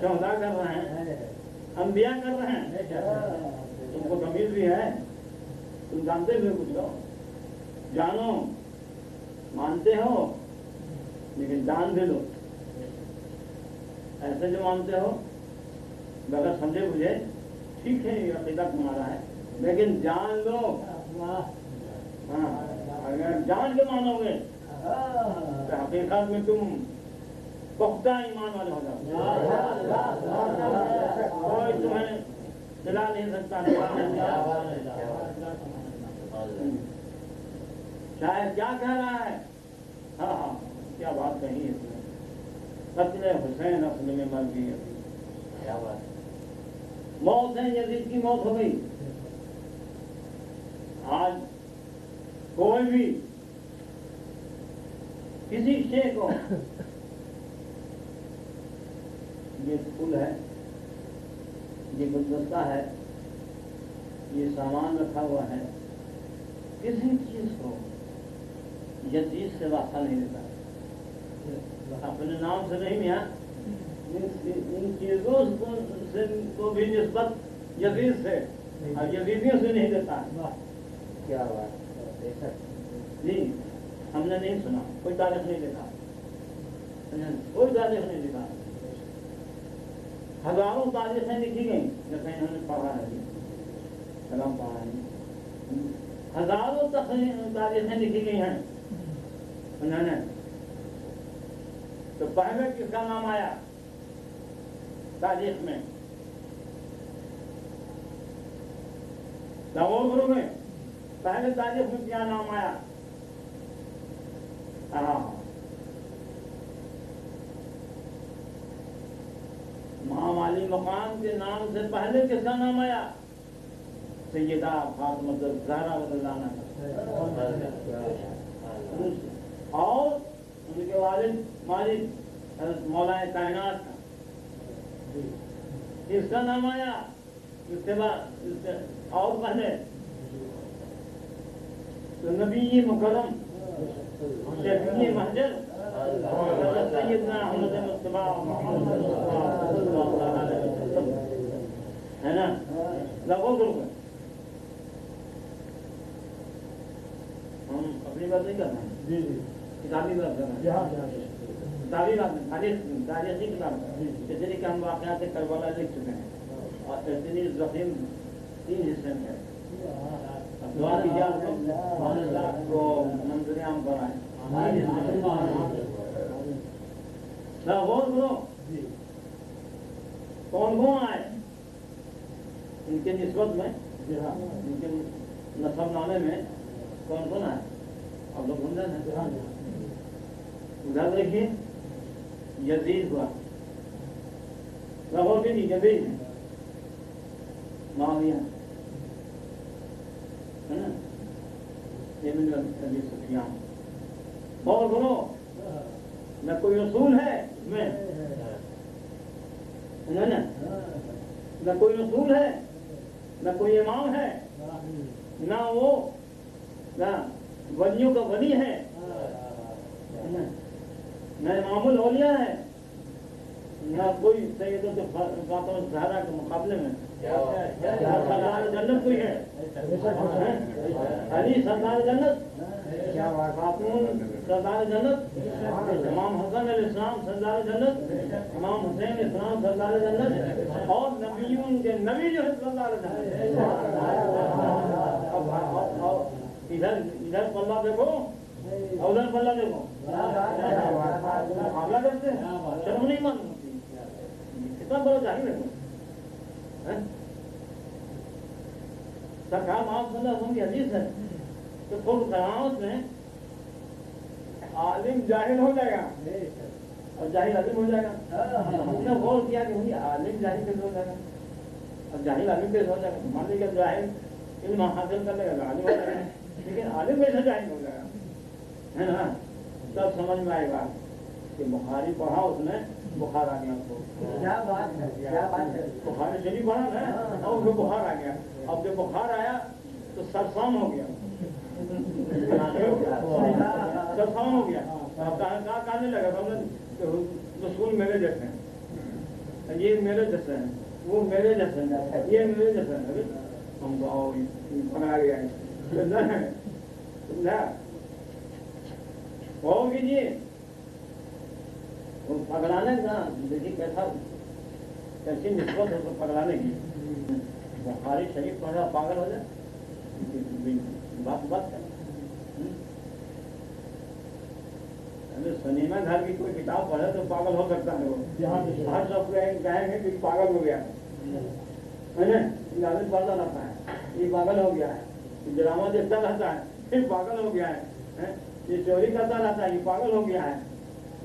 شہداء کر رہے ہیں، انبیاء کر رہے ہیں، تم کو تمیز بھی ہے، تم جانتے ہوئے کچھ لو، جانو مانتے ہو لیکن جان بھی لو، ایسے جو مانتے ہو بغیر سمجھے بجھے ٹھیک ہے یہ عقیدہ تمہارا ہے لیکن جان لو، ہاں اگر جان کے مانو گے تو حقیقت میں تم پختہ ایمان والے ہو جاؤ، کوئی تمہیں دلا نہیں سکتا، شاید کیا کہہ رہا ہے، ہاں ہاں کیا بات کہی ہے قتل حسین اصل میں مر گئی، کیا بات، موت ہے، یزید کی موت ہو گئی۔ آج کوئی بھی کسی شے کو، یہ پھول ہے، یہ گلدستہ ہے، یہ سامان رکھا ہوا ہے، کسی چیز کو یزید سے واسطہ نہیں دیتا، اپنے نام سے نہیں میاں، ان چیزوں سے کو بھی نسبت یزید سے اور یزیدیوں سے نہیں دیتا۔ کیا بات جی، ہم نے نہیں سنا، کوئی تاریخ نہیں لکھا، کوئی تاریخ نہیں لکھا، ہزاروں تاریخیں لکھی گئیں جیسے انہوں نے پڑھا ہے، کلام پڑھا ہے، ہزاروں تاریخیں لکھی گئی ہیں انہوں نے، تو پہلے کس کا نام آیا تاریخ میں؟ لاہور گرو میں پہلے تاریخ میں کیا نام آیا؟ امام علی مقام کے نام سے پہلے کس کا نام آیا؟ سیدہ فاطمہ الزہرا رضی اللہ عنہا، اور ان کے والد مالک حضرت مولا کائنات کا کس کا نام آیا؟ اس کے بعد اور پہلے تو نبی مکرم شفیع محجر سیدنا احمد مصطفیٰ محمد صلی اللہ علیہ وسلم ہے نا، لگو گروپ ہے۔ ہم اپنی بات نہیں کرنا ہے، کتابی بات کرنا ہے، کتابی بات میں تاریخی کتاب، اس لیے کہ ہم واقعات کربلا لکھ چکے ہیں اور اتنی زخیم 3 حصے میں ہے، دعا کیجیے آپ کو منظر عام پر آئے، غور کرو کون کون آئے ان کے نسبت میں، ان کے نسب نامے میں کون کون آئے، اب لوگ گنجن ہیں، ادھر دیکھیے یزید ہوا، لاہور کے نہیں یزید ہے، معاویہ ہے نا، ابن ابی سفیان، اور بولو نہ کوئی رسول ہے اس میں، نہ کوئی رسول ہے، نہ کوئی امام ہے، نہ وہ نہ ولیوں کا ولی ہے، نہ امام الاولیاء ہے، نہ کوئی سیدوں کے فاطمہ الزہرا کے مقابلے میں سردار جنت کوئی ہے، علی سردار جنت، خاتون سردار جنت، امام حسن علیہ السلام سردار جنت، امام حسین علیہ السلام سردار جنت، اور نبیوں کے نبی جو ہے سردار جنت۔ ادھر پلہ دیکھو اور ادھر پلہ دیکھو، مقابلہ کرتے ہیں، شرم نہیں معلوم ہوتی، کتنا بڑا جاہل ہے سرکار محمد صلی اللہ علیہ وسلم کی حدیث ہے کہ خود قیامت میں عالم جاہل ہو جائے گا اور جاہل عالم ہو جائے گا۔ ہم نے غور کیا کہ عالم جاہل کیسے ہو جائے گا اور جاہل عالم کیسے ہو جائے گا؟ مان لیجیے جاہل علم حاصل کر لے گا عالم ہو جائے گا، لیکن عالم کیسے جاہل ہو جائے گا، ہے نا؟ تب سمجھ میں آئے گا کہ بخاری پڑھا، اس میں بخار آ گیا، بخاری شریف پڑھا نا اور اس کو بخار آ گیا، اب جب بخار آیا تو سرسام ہو گیا، سرسام ہو گیا، کہنے لگا رسول میرے جیسے ہیں، یہ میرے جیسے ہیں، وہ میرے جیسے ہیں، یہ میرے جیسے ہیں، ہم تو بنا گیا بہت کیجیے پکڑانے کا دیکھیے کیسی نسبت ہے تو پکڑانے کی بخاری شریف پڑھا پاگل ہو جائے بات کر سنیما گھر کی کوئی کتاب پڑھے تو پاگل ہو سکتا ہے وہ ہر سب کہیں گے کہ پاگل ہو گیا ہے پڑھتا رہتا ہے یہ پاگل ہو گیا ہے، ڈرامہ دیکھتا رہتا ہے یہ پاگل ہو گیا ہے، یہ چوری کرتا رہتا ہے یہ پاگل ہو گیا ہے،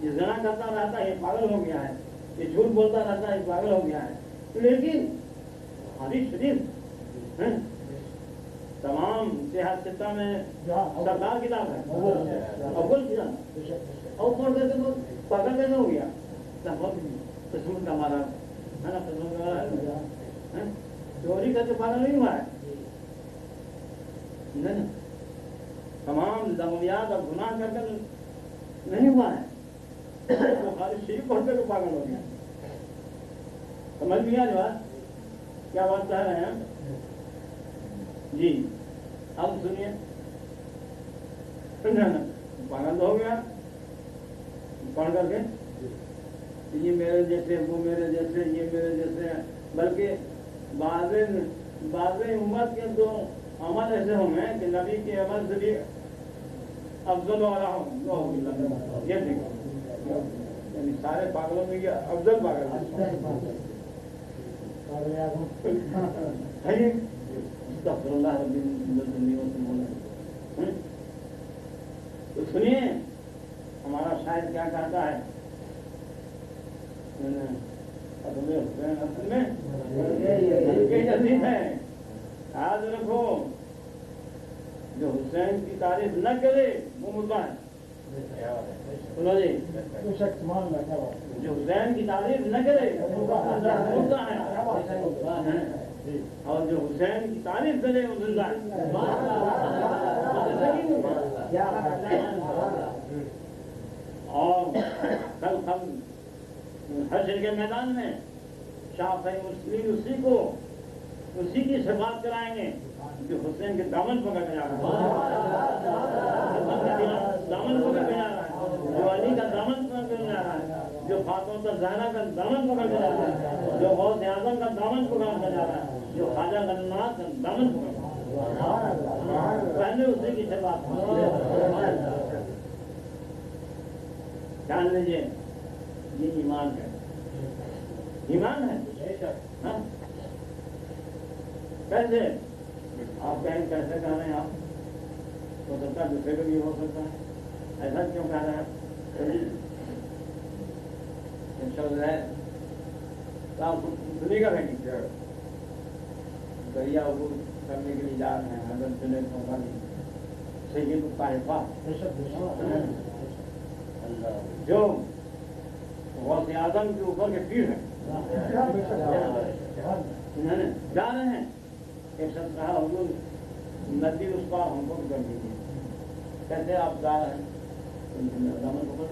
یہ زنا کرتا رہتا ہے یہ پاگل ہو گیا ہے، یہ جھوٹ بولتا رہتا ہے یہ پاگل ہو گیا ہے۔ لیکن حدیث شریف تمام صحت ستہ میں سردار کتاب ہے اول کتاب اور پڑھ کر کے پاگل کیسے ہو گیا؟ قسمت کا مارا ہے نا، قسمت کا مارا چوری کر کے پاگل نہیں ہوا ہے، نہیں تمام ضروریات اور گناہ کر کے نہیں ہوا ہے، بخاری شریف پڑھ کر کے پاگل ہو گیا۔ سمجھ لیا جو کیا بات کہہ رہے ہیں جی؟ اب سنیے پاگل ہو گیا پڑھ کر کے یہ میرے جیسے وہ میرے جیسے یہ میرے جیسے، بلکہ بعض امت کے تو عمل ایسے ہوں گے کہ نبی کے عمل سے بھی افضل والا ہوں، یہ دیکھو یعنی سارے پاگلوں میں یہ افضل پاگل تو سنیے ہمارا شاعر کیا کہتا ہے، یاد رکھو جو حسین کی تعریف نہ کرے وہ مردہ ہے، سنو جی، جو حسین کی تعریف نہ کرے مردہ ہے، اور جو حسین کی تعریف کرے وہ زندہ ہے۔ اور کل ہم حشر کے میدان میں شاہ مسلم اسی کی شفاعت کرائیں گے جو حسین کے دامن پکڑ کے جا رہا ہے، دامن پکڑ کے جا رہا ہے، جو علی کا دامن پکڑ کے جا رہا ہے، جو فاطمہ الزہرا کا دامن پکڑ کے جا رہا ہے، جو غوث اعظم کا دامن پکڑ کے جا رہا ہے، جو خواجہ غناس کا دامن پکڑ کے جا رہا ہے، پہلے اسی کی شفاعت جان لیجیے یہ ایمان ہے، ایمان ہے ہاں؟ کیسے آپ کہیں کیسے کہہ رہے ہیں؟ آپ ہو سکتا ہے دوسرے کو بھی ہو سکتا ہے، ایسا کیوں کہہ رہے ہیں؟ آپ سنی گا بھائی دریا عبور کرنے کے لیے جا رہے ہیں حضرت جنید مولانا سید الطائفہ جو غوث اعظم کے اوپر کے پیر ہیں، جا رہے ہیں، ایک شخص کہا حضور ندی اس کا ہم کو کر دیجیے، کیسے آپ جا رہے ہیں؟ دامن پکڑ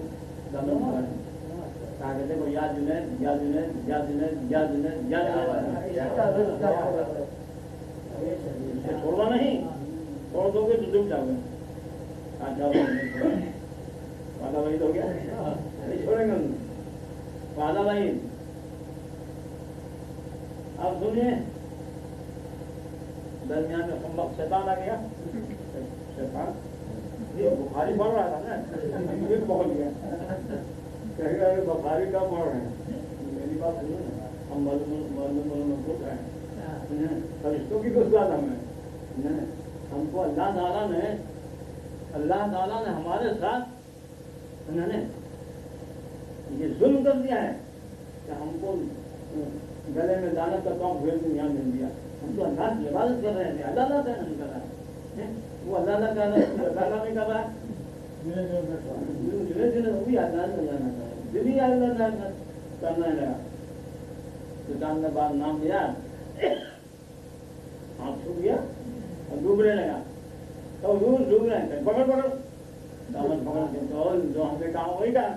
کہا کہتے کو یا جنید یا جنید یا جنید یا جنید یا جنید، چھوڑنا نہیں، چھوڑ دو گے تو ڈوب جاؤ گے، وعدہ وعید ہو گیا نہیں چھوڑیں گے، وعدہ وعید۔ اب سنیے درمیان میں شیطان آ گیا، شیطان بخاری پڑھ رہا تھا نا، پھر پہنچ گیا، کہے گا بخاری کا پڑھ رہے ہیں، میری بات سنیے ہم معلوم رہے ہیں فرشتوں کی گسلات ہمیں، ہم کو اللہ تعالیٰ نے ہمارے ساتھ انہوں نے یہ ظلم کر دیا ہے کہ ہم کو گلے میں لعنت کا کام ہوئے کو یہاں مل دیا، ہم تو اللہ کی عبادت کر رہے ہیں، اللہ تعالیٰ نہیں کر رہا ہے، وہ اللہ کر رہا ہے، اللہ نہیں کر رہا ہے، وہ بھی اللہ نہیں جانا چاہے، دلی اللہ کرنا لگا، کسان نے بعد نام لیا، ہاتھ چھو گیا اور ڈوبنے لگا، تو ڈوب رہے ہیں، پکڑ دامن پکڑ کے تو جو ہم نے کہا وہی کہا،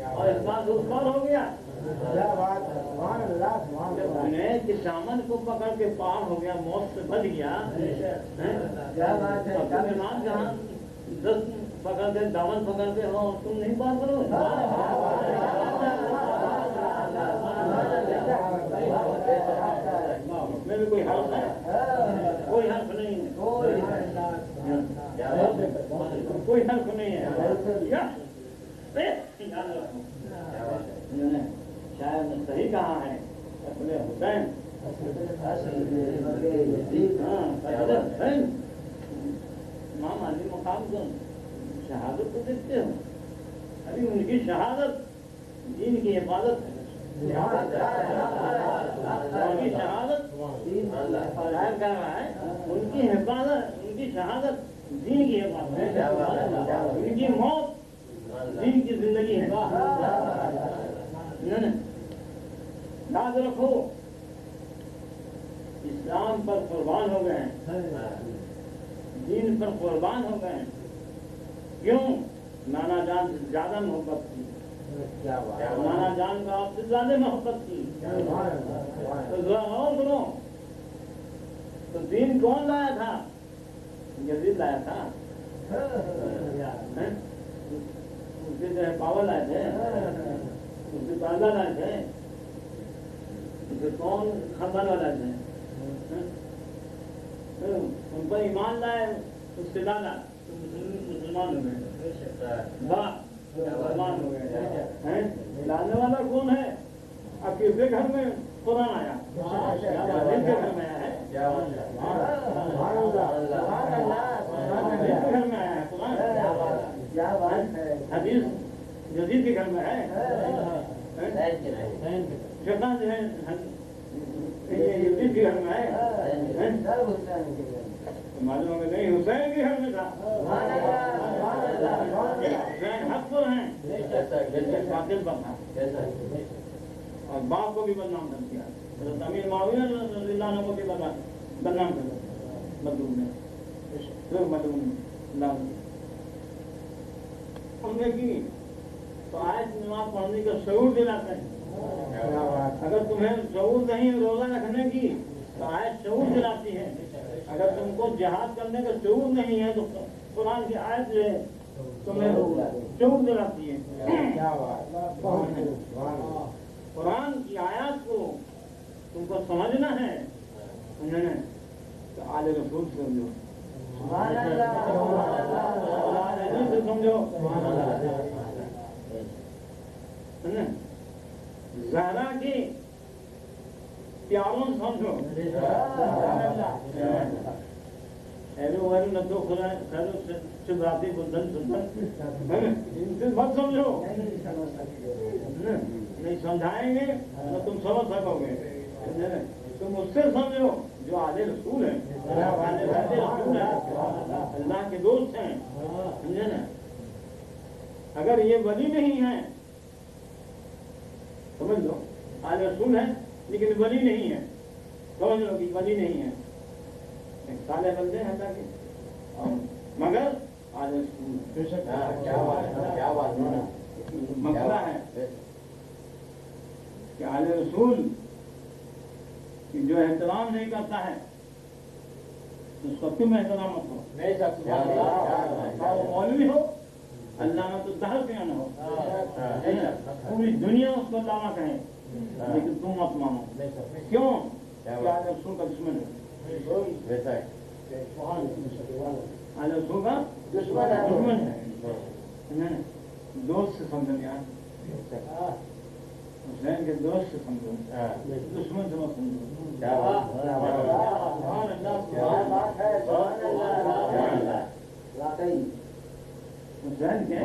اور اس بات اس بار ہو گیا، کہ دامن کو پکڑ کے پار ہو گیا، موت سے بچ گیا، ایمان جہاں دس پکڑ کے دامن پکڑ کے ہو تم نہیں پار کرو؟ میں بھی کوئی حرف ہے؟ کوئی حرف نہیں ہے، کوئی حرف نہیں ہے. شاید نے صحیح کہا ہے اپنے حسین. امام علی مقام کو شہادت تو دیکھتے ہو، ابھی ان کی شہادت دین کی حفاظت ہے. ان کی شہادت ظاہر کر رہا ہے، ان کی حفاظت، ان کی شہادت دین کی حفاظت ہے، ان کی موت دین کی زندگی ہے. یاد رکھو اسلام پر قربان ہو گئے ہیں، دین پر قربان ہو گئے ہیں. کیوں؟ نانا جان سے زیادہ محبت تھی، نانا جان کا آپ سے زیادہ محبت تھی. تو ذرا اور سنو، تو دین کون لایا تھا؟ یزید لایا تھا. اس کے جو ہے پاور لائے تھے، اس کے پردہ لائے تھے، اس کے کون خبر لائے تھے. ان پر ایمان لائے اس سے لانا مسلمان ہو گئے. مسلمان ہو گئے. لانے والا کون ہے؟ اب کس کے گھر میں قرآن آیا؟ جن کے گھر میں آیا ہے، گھر میں آیا ہے قرآن. حدیث جدید کے گھر میں ہے. شیطان جو ہے یزید کے گھر میں ہے. معلوم ہوگا نہیں، حسین کے گھر میں تھا. حسین حق پر ہیں، باطل پر تھا، اور باپ کو بھی بدنام کر دیا. امیر معاویہ رضی اللہ عنہ کو بھی بدنام کر دیا مظلوم نے. مظلوم ہم نے کی تو آیت نماز پڑھنے کا شعور دلاتے ہیں. اگر تمہیں شعور نہیں روزہ رکھنے کی تو آیت شعور دلاتی ہے. اگر تم کو جہاد کرنے کا شعور نہیں ہے تو قرآن کی آیت جو ہے تمہیں شعور دلاتی ہے. قرآن کی آیات کو تم کو سمجھنا ہے تو آل رسول سمجھو، سمجھو. زہرا کی پیاروں سمجھو. مت سمجھو، نہیں سمجھائیں گے تو تم سمجھ سکو گے. تم اس سے سمجھو جو آدھے رسول ہیں، اللہ کے دوست ہیں. سمجھے نا؟ اگر یہ ولی نہیں ہے سمجھ لو آدھے رسول ہیں لیکن ولی نہیں ہے. سمجھ لو کہ ولی نہیں ہے، ایک سالے بندے ہیں اللہ کے، مگر آدھے رسول. مسئلہ ہے کہ آل رسول کی جو احترام نہیں کرتا ہے اس کو تم احترام مت کرو. نہیں سکتا مولوی ہو، علامہ تو دہر کیا نہ ہو، پوری دنیا اس کو علامہ کہیں لیکن تم مت مانو. کیوں؟ کہ آل رسول کا دشمن ہے. آل رسول کا دشمن ہے. دوست سے سمجھو یار، حسین کے دوست سے سمجھو، دشمن سے مت سمجھو. حسین کے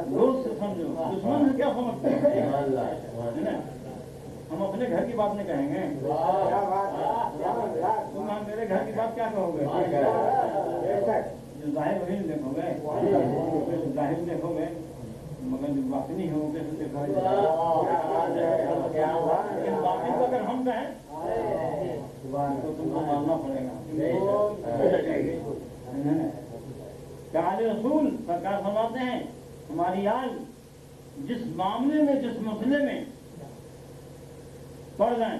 دوست سے سمجھو، دشمن سے کیا سمجھتے ہیں؟ ہم اپنے گھر کی بات نہیں کہیں گے، تم میرے گھر کی بات کیا کہو گے؟ جو ظاہر وہی دیکھو گے، ظاہر دیکھو گے، مگر جو باطنی ہو کیسے دیکھو گے؟ لیکن باطن کو اگر ہم کہیں تو تم کو ماننا پڑے گا. آل رسول سرکار فرماتے ہیں ہماری آل جس معاملے میں، جس مسئلے میں پڑ جائیں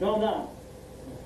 14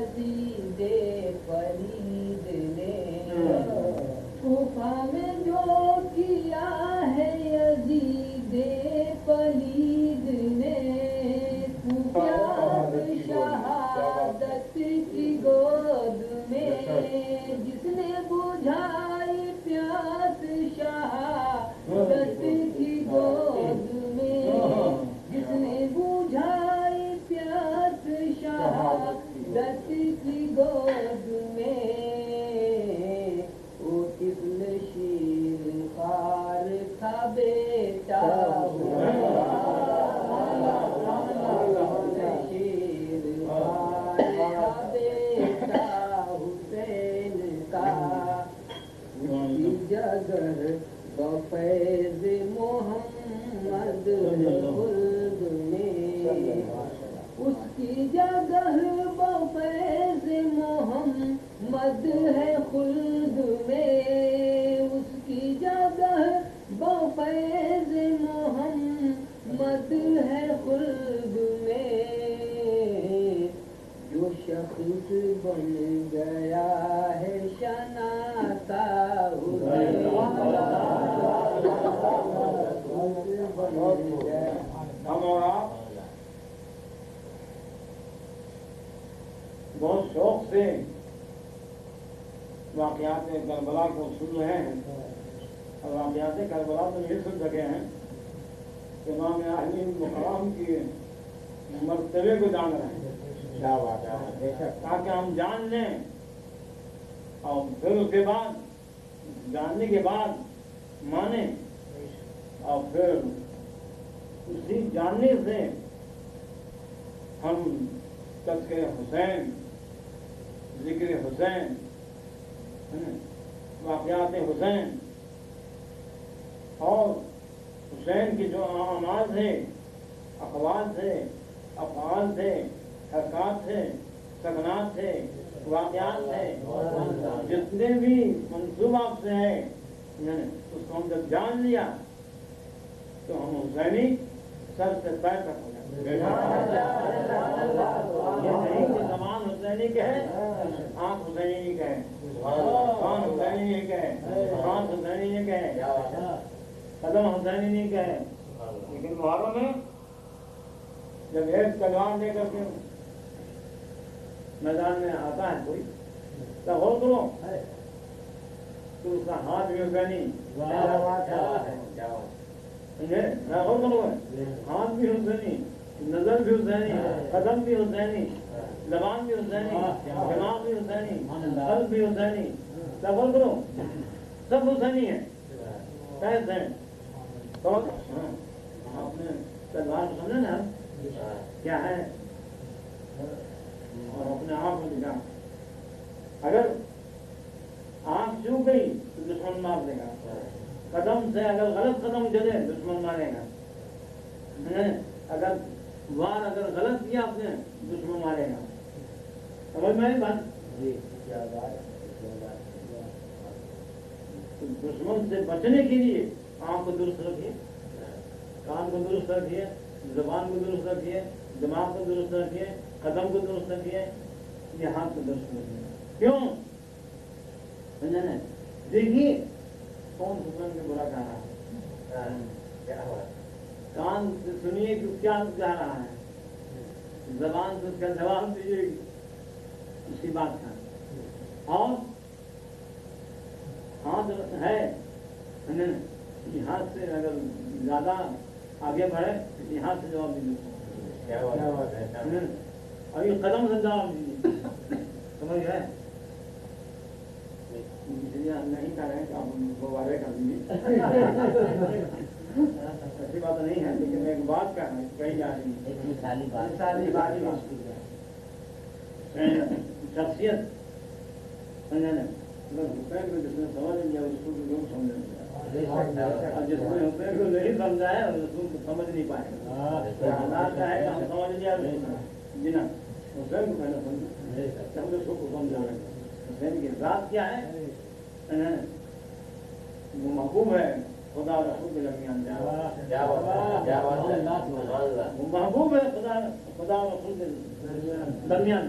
یزید پلید نے کوفہ میں جو کیا ہے یزید پلید نے پیاس شہادت کی گود میں جس نے بجھائی پیاس شہادت کی گود میں جس نے بجھائی پیاس شہادت کی گود میں وہ طفل شیر خوار تھا بیٹا شیر خوار تھا بیٹا حسین کا کی جگہ بفیض محمد خلد میں اس کی جگہ بفیض محمد ہے خلد میں اس کی جگہ بفیض محمد ہے خلد میں جو شخص بن گیا ہے شناسا ہم اور آپ بہت شوق سے واقعات کربلا کو سن رہے ہیں اور واقعات کربلا تو یہ سن سکے ہیں کہ امام اہل مقام کی مرتبے کو جان رہے ہیں تاکہ ہم جان لیں اور پھر اس کے بعد جاننے کے بعد مانیں اور پھر اسی جاننے سے ہم تذکر حسین ذکر حسین واقعات حسین اور حسین کی جو اعمال تھے اقوال تھے افعال تھے حرکات تھے سکنات تھے واقعات تھے جتنے بھی منصوبات سے ہیں اس کو ہم جب جان لیا تو ہم حسینی سر سے پیر تک ہو جائیں یہ نہیں کہ زبان حسینی کہے آنکھ حسینی نہیں کہے کان حسینی نہیں کہے ہاتھ حسینی نہیں کہے قدم حسینی نہیں کہے لیکن محرم میں جب ایک تلوار لے کر کے میدان میں آتا ہے کوئی تو ہو تو اس کا ہاتھ بھی حسینی ہاتھ بھی حسینی نظر بھی حسینی قدم بھی حسینی زبان بھی حسینی دماغ بھی حسینی قلب بھی حسینی سب کرو سب حسینی ہے کیسے تو آپ نے تلوار سمجھا نا کیا ہے اور اپنے آپ کو دکھا اگر آنکھ چوک گئی تو دشمن مار دے گا قدم سے اگر غلط قدم چلے دشمن مارے گا اگر وار اگر غلط کیا آپ نے دشمن مارے گا سمجھ میں بات دشمن سے بچنے کے لیے آنکھ کو درست رکھیے کان کو درست رکھیے زبان کو درست رکھیے دماغ کو درست رکھیے قدم کو درست رکھیے یہ ہاتھ کو درست رکھیے کیوں دیکھیے کون دشمن کو برا کہہ رہا ہے کان سے سنیے کہ کیا کہہ رہا ہے زبان سے اس کا جواب دیجیے اس کی بات کا اور ہاتھ ہے ہاتھ سے اگر زیادہ آگے بڑھے یہاں سے جواب دیجیے اور یہ قدم سے جواب دیجیے سمجھ گئے نہیں کہہ رہے ہیں کہ آپ مبارے کر دیجیے ایسی بات نہیں ہے لیکن ایک بات کہہ رہے ہیں کہیں جا رہی ہے شخصیت سمجھا نا حسین کو جس نے سمجھ لیا اس کو لوگ سمجھ لیا اور جس نے حسین کو نہیں سمجھایا اس کو سمجھ نہیں پائے حالات ہے کہ ہم سمجھ لیا جی نا حسین کو پہلے سمجھا ہم اس کو سمجھا رہے ہیں حسین کی ذات کیا ہے وہ محبوب ہے خدا رسول کے درمیان وہ محبوب ہے خدا رسول کے درمیان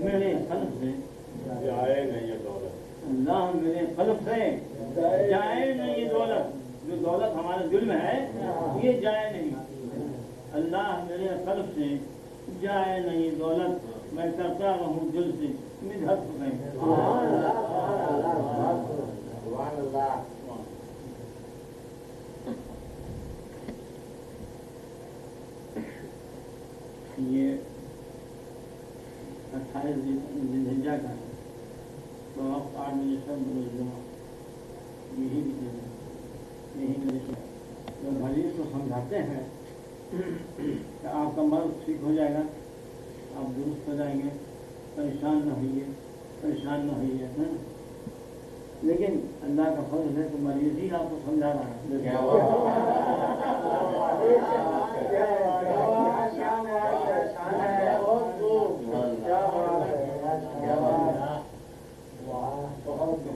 میرے قلب سے جائے نہیں یہ دولت اللہ میرے قلب سے جائے نہیں یہ دولت جو دولت ہمارے دل میں ہے یہ جائے نہیں اللہ میرے قلب سے جائے نہیں یہ دولت میں کرتا رہوں دل سے مدحت نہیں سبحان اللہ یہ 28 ذوالحجہ کا ہے تو وقت 8 بجے سب جمعہ یہی میرے جو مریض کو سمجھاتے ہیں کہ آپ کا مرض ٹھیک ہو جائے گا آپ درست ہو جائیں گے پریشان نہ ہوئیے لیکن اللہ کا فضل ہے کہ مریض ہی آپ کو سمجھا رہا ہے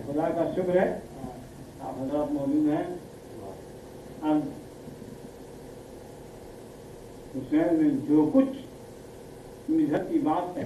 خدا کا شکر ہے آپ حضرات موجود ہیں اب حسین میں جو کچھ مذہب کی بات ہے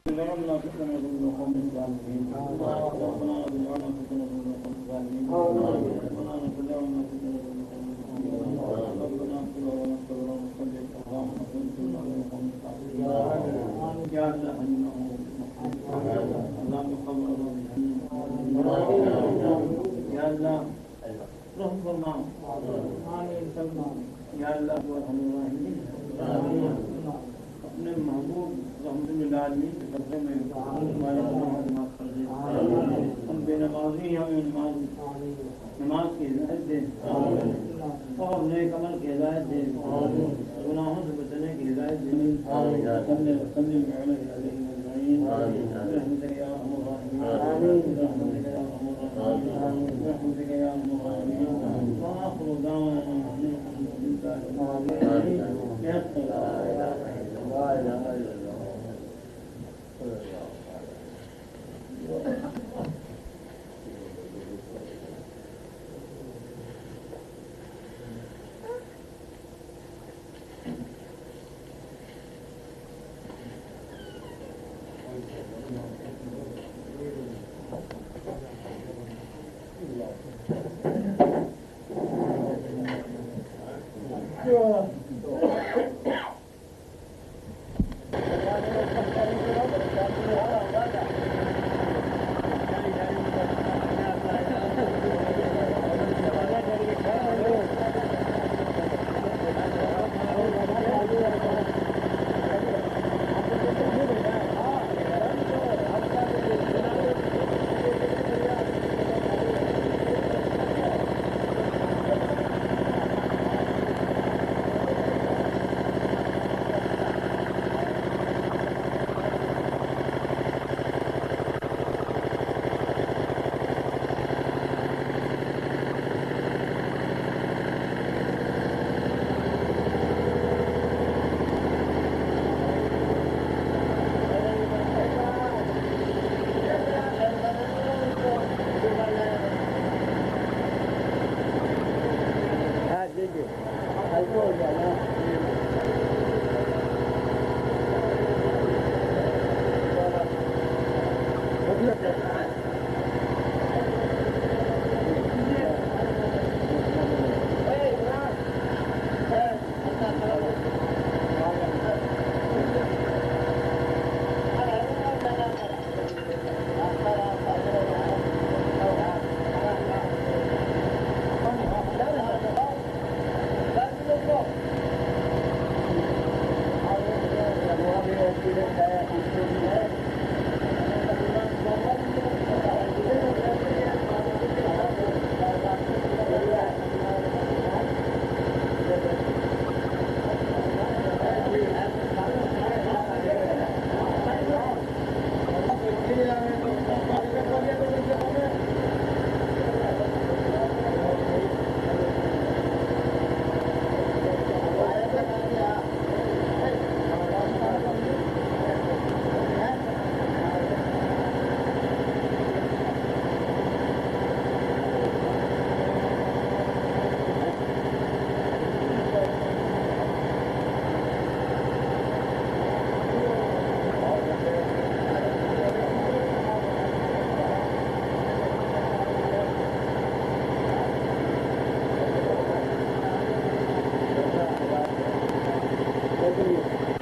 ربنا فتنة من القوم الظالمين ربنا ربنا فتنة من القوم الظالمين ربنا فتنة من القوم الظالمين ربنا اغفر لنا صبرا وصلي اللهم فتنة من القوم الظالمين يا الله اللهم صل يا الله رحم فرما یا اللہ ارحم الراحمین اپنے محبوب رحمت للعالمین کے قدرے میں ہمارے گناہوں کو معاف کر دے ہم بے نمازی ہیں ہمیں نماز کی ہدایت دے اور نیک عمل کی ہدایت دے گناہوں سے بچنے کی ہدایت دے صلی علیہ اجمعین برحمتک یا ارحم الراحمین برحمتک یا ارحم الراحمین برحمتک یا ارحم الراحمین وآخر دعوانا الحمد لله رب العالمين بہترین